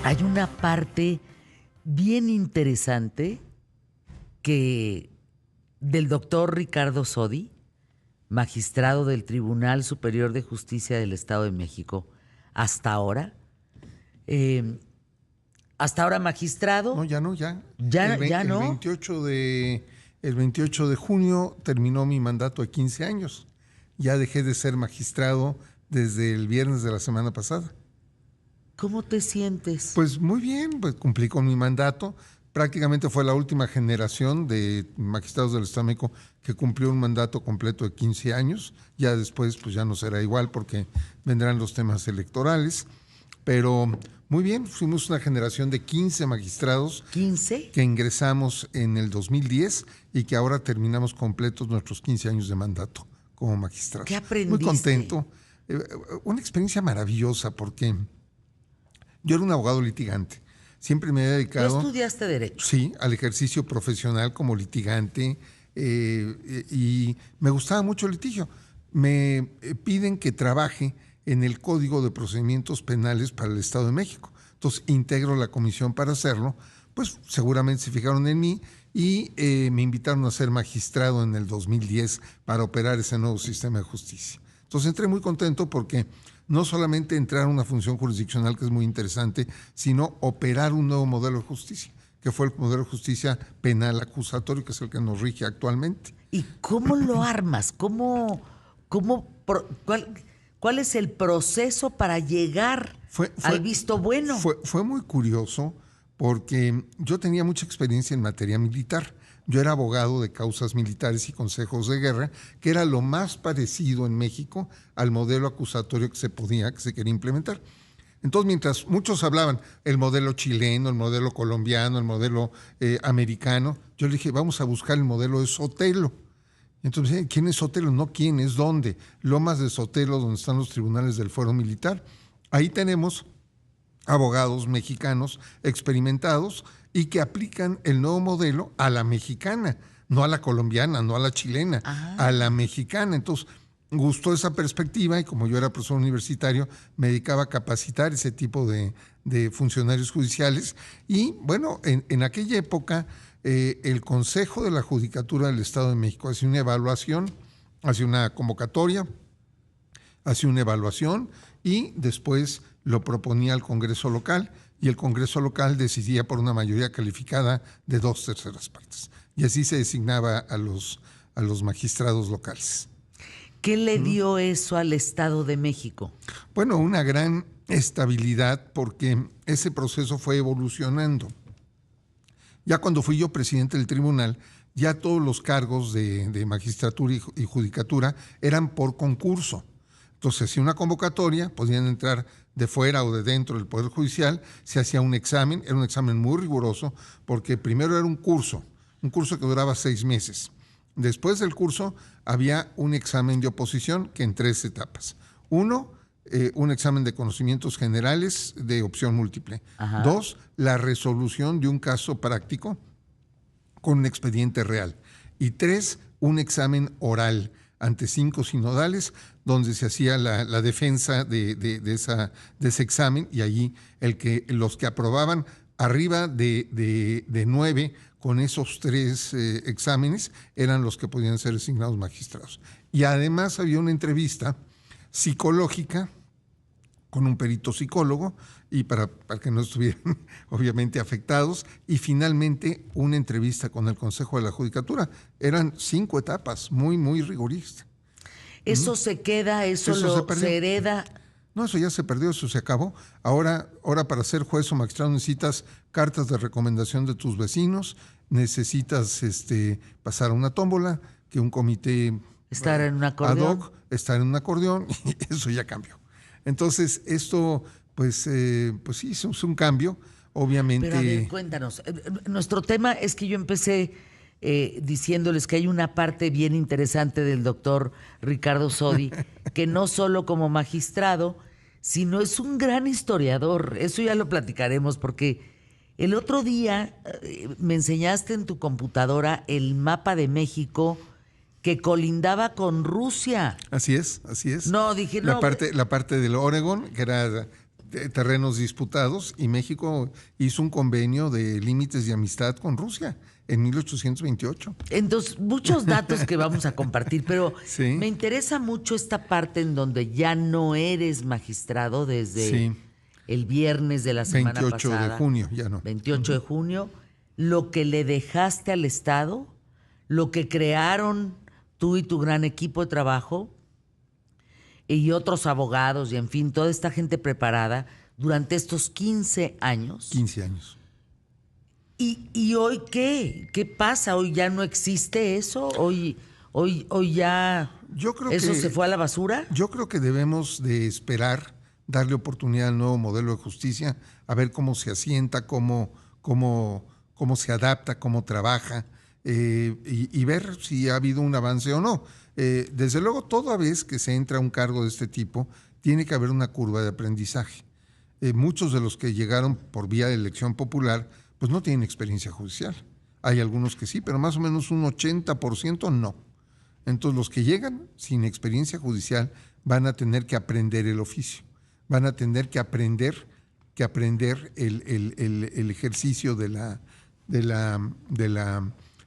Hay una parte bien interesante que del doctor Ricardo Sodi, magistrado del Tribunal Superior de Justicia del Estado de México, hasta ahora. Hasta ahora magistrado. No, ya no, ya. Ya El no. 28 de junio terminó mi mandato de 15 años. Ya dejé de ser magistrado desde el viernes de la semana pasada. ¿Cómo te sientes? Pues muy bien, pues cumplí con mi mandato. Prácticamente fue la última generación de magistrados del Estado de México que cumplió un mandato completo de 15 años. Ya después pues ya no será igual porque vendrán los temas electorales. Pero muy bien, fuimos una generación de 15 magistrados. ¿15? Que ingresamos en el 2010 y que ahora terminamos completos nuestros 15 años de mandato como magistrados. ¿Qué aprendiste? Muy contento. Una experiencia maravillosa porque yo era un abogado litigante. Siempre me he dedicado... ¿Tú estudiaste Derecho? Sí, al ejercicio profesional como litigante y me gustaba mucho el litigio. Me piden que trabaje en el Código de Procedimientos Penales para el Estado de México. Entonces integro la comisión para hacerlo. Pues seguramente se fijaron en mí y me invitaron a ser magistrado en el 2010 para operar ese nuevo sistema de justicia. Entonces entré muy contento porque no solamente entrar a una función jurisdiccional, que es muy interesante, sino operar un nuevo modelo de justicia, que fue el modelo de justicia penal acusatorio, que es el que nos rige actualmente. ¿Y cómo lo armas? ¿Cuál es el proceso para llegar al visto bueno? Fue muy curioso porque yo tenía mucha experiencia en materia militar. Yo era abogado de causas militares y consejos de guerra, que era lo más parecido en México al modelo acusatorio que se quería implementar. Entonces, mientras muchos hablaban el modelo chileno, el modelo colombiano, el modelo americano, yo le dije, vamos a buscar el modelo de Sotelo. Entonces, ¿quién es Sotelo? No, ¿quién es dónde? Lomas de Sotelo, donde están los tribunales del fuero militar. Ahí tenemos abogados mexicanos experimentados y que aplican el nuevo modelo a la mexicana, no a la colombiana, no a la chilena, a la mexicana. Entonces, gustó esa perspectiva y como yo era profesor universitario, me dedicaba a capacitar ese tipo de funcionarios judiciales. Y bueno, en aquella época, el Consejo de la Judicatura del Estado de México hacía una evaluación, hacía una convocatoria, hacía una evaluación y después lo proponía al Congreso local y el Congreso local decidía por una mayoría calificada de 2/3 partes. Y así se designaba a los magistrados locales. ¿Qué le dio eso al Estado de México? Bueno, una gran estabilidad porque ese proceso fue evolucionando. Ya cuando fui yo presidente del tribunal, ya todos los cargos de magistratura y judicatura eran por concurso. Entonces, si una convocatoria, podían entrar de fuera o de dentro del Poder Judicial, se hacía un examen, era un examen muy riguroso, porque primero era un curso que duraba 6 meses. Después del curso había un examen de oposición que en 3 etapas. 1, un examen de conocimientos generales de opción múltiple. 2, la resolución de un caso práctico con un expediente real. Y 3, un examen oral ante 5 sinodales, donde se hacía la defensa de ese examen, y allí los que aprobaban arriba de 9 con esos 3 exámenes eran los que podían ser designados magistrados. Y además había una entrevista psicológica con un perito psicólogo y para que no estuvieran obviamente afectados, y finalmente una entrevista con el Consejo de la Judicatura. Eran 5 etapas, muy, muy rigoristas. ¿Eso se queda, eso se hereda? No, eso ya se perdió, eso se acabó. Ahora para ser juez o magistrado necesitas cartas de recomendación de tus vecinos, necesitas pasar a una tómbola, que un comité estar en un acordeón. Ad hoc, estar en un acordeón, y eso ya cambió. Entonces, esto, pues sí, es un cambio, obviamente. Pero a ver, cuéntanos. Nuestro tema es que yo empecé diciéndoles que hay una parte bien interesante del doctor Ricardo Sodi, que no solo como magistrado, sino es un gran historiador. Eso ya lo platicaremos, porque el otro día me enseñaste en tu computadora el mapa de México que colindaba con Rusia. Así es. No, dije no. La parte del Oregón, que era terrenos disputados, y México hizo un convenio de límites de amistad con Rusia en 1828. Entonces, muchos datos que vamos a compartir, pero Sí. me interesa mucho esta parte en donde ya no eres magistrado desde Sí. el viernes de la semana 28 pasada. de junio, ya no. 28 de junio, lo que le dejaste al Estado, lo que crearon tú y tu gran equipo de trabajo y otros abogados y en fin, toda esta gente preparada durante estos 15 años. 15 años. ¿Y hoy qué? ¿Qué pasa? ¿Hoy ya no existe eso? ¿Hoy ya Yo creo eso que- se fue a la basura? Yo creo que debemos de esperar, darle oportunidad al nuevo modelo de justicia, a ver cómo se asienta, cómo se adapta, cómo trabaja, y ver si ha habido un avance o no. Desde luego, toda vez que se entra a un cargo de este tipo, tiene que haber una curva de aprendizaje. Muchos de los que llegaron por vía de elección popular, pues no tienen experiencia judicial. Hay algunos que sí, pero más o menos un 80% no. Entonces, los que llegan sin experiencia judicial van a tener que aprender el oficio, van a tener que aprender el ejercicio de la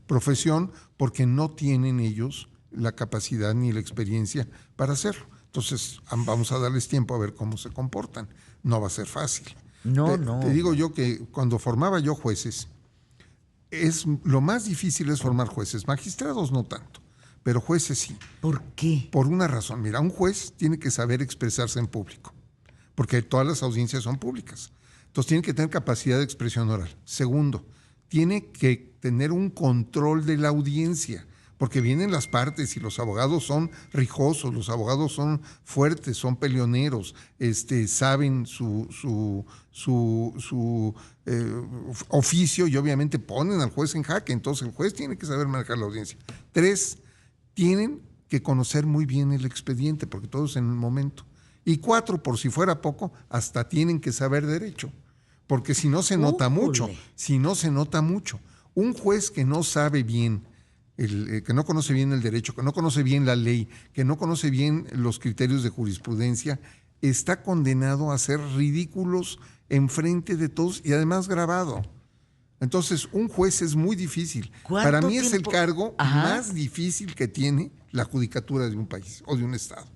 profesión, porque no tienen ellos la capacidad ni la experiencia para hacerlo. Entonces, vamos a darles tiempo a ver cómo se comportan. No va a ser fácil. No. Te digo yo que cuando formaba yo jueces, lo más difícil es formar jueces. Magistrados no tanto, pero jueces sí. ¿Por qué? Por una razón. Mira, un juez tiene que saber expresarse en público, porque todas las audiencias son públicas. Entonces tiene que tener capacidad de expresión oral. Segundo, tiene que tener un control de la audiencia, porque vienen las partes y los abogados son rijosos, los abogados son fuertes, son peleoneros, saben su oficio, y obviamente ponen al juez en jaque. Entonces el juez tiene que saber manejar la audiencia. 3, tienen que conocer muy bien el expediente, porque todo es en el momento. Y 4, por si fuera poco, hasta tienen que saber derecho, porque si no se nota mucho. Un juez que no sabe bien, que no conoce bien el derecho, que no conoce bien la ley, que no conoce bien los criterios de jurisprudencia, está condenado a ser ridículos enfrente de todos, y además grabado. Entonces, un juez es muy difícil. Para mí es el cargo más difícil que tiene la judicatura de un país o de un estado.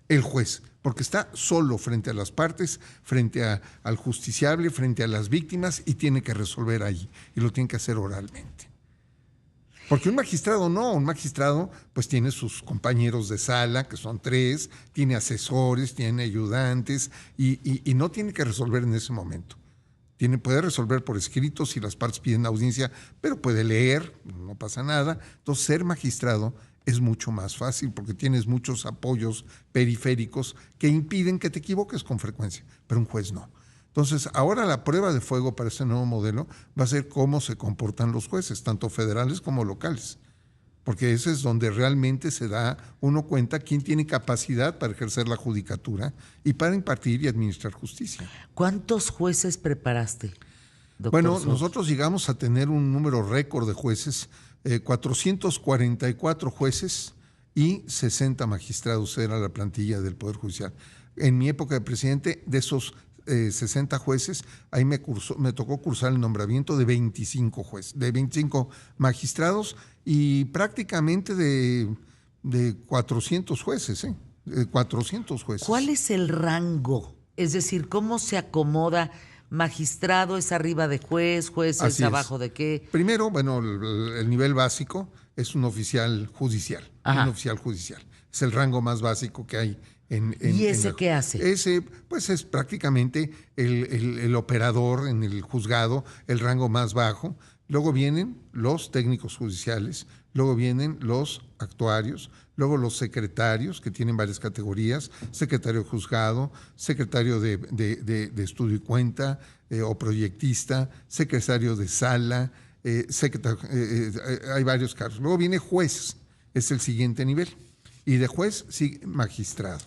El juez, porque está solo frente a las partes, frente al justiciable, frente a las víctimas, y tiene que resolver ahí, y lo tiene que hacer oralmente. Porque un magistrado pues tiene sus compañeros de sala, que son 3, tiene asesores, tiene ayudantes, y no tiene que resolver en ese momento. Puede resolver por escrito si las partes piden audiencia, pero puede leer, no pasa nada. Entonces, ser magistrado es mucho más fácil, porque tienes muchos apoyos periféricos que impiden que te equivoques con frecuencia, pero un juez no. Entonces, ahora la prueba de fuego para este nuevo modelo va a ser cómo se comportan los jueces, tanto federales como locales, porque ese es donde realmente se da uno cuenta quién tiene capacidad para ejercer la judicatura y para impartir y administrar justicia. ¿Cuántos jueces preparaste, doctor Bueno, Soto? nosotros llegamos a tener un número récord de jueces, 444 jueces y 60 magistrados era la plantilla del Poder Judicial. En mi época de presidente, de esos 60 jueces, ahí me tocó cursar el nombramiento de 25 jueces, de 25 magistrados, y prácticamente de 400 jueces, 400 jueces. ¿Cuál es el rango? Es decir, ¿cómo se acomoda? ¿Magistrado es arriba de juez es Así abajo de qué? Primero, bueno, el nivel básico es un oficial judicial. Ajá. Un oficial judicial. Es el rango más básico que hay. ¿Y ese qué hace? Ese, pues, es prácticamente el operador en el juzgado, el rango más bajo. Luego vienen los técnicos judiciales, luego vienen los actuarios, luego los secretarios, que tienen varias categorías: secretario de juzgado, secretario de estudio y cuenta, o proyectista, secretario de sala, hay varios cargos. Luego viene juez, es el siguiente nivel, y de juez sigue magistrado.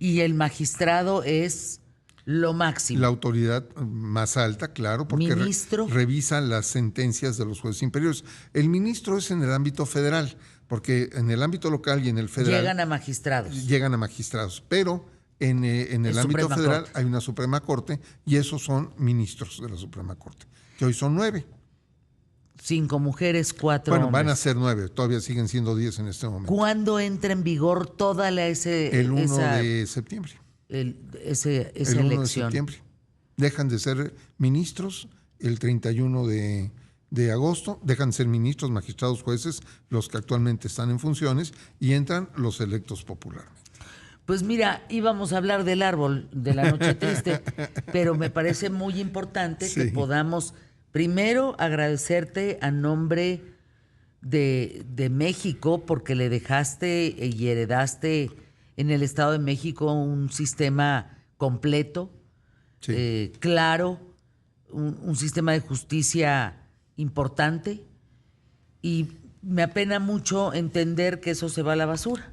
Y el magistrado es lo máximo. La autoridad más alta, claro, porque ¿Ministro? Revisa las sentencias de los jueces inferiores. El ministro es en el ámbito federal, porque en el ámbito local y en el federal Llegan a magistrados. llegan a magistrados, pero en el Es ámbito Suprema federal Corte. hay una Suprema Corte y esos son ministros de la Suprema Corte, que hoy son 9. 5 mujeres, 4 Bueno, hombres. van a ser 9, todavía siguen siendo 10 en este momento. ¿Cuándo entra en vigor toda El 1 de septiembre. esa El 1 de elección? septiembre. Dejan de ser ministros el 31 de agosto, dejan de ser ministros, magistrados, jueces, los que actualmente están en funciones, y entran los electos popularmente. Pues mira, íbamos a hablar del árbol de la noche triste, pero me parece muy importante que Sí. podamos primero agradecerte a nombre de México, porque le dejaste y heredaste en el Estado de México un sistema completo, Sí. claro, un sistema de justicia importante, y me apena mucho entender que eso se va a la basura.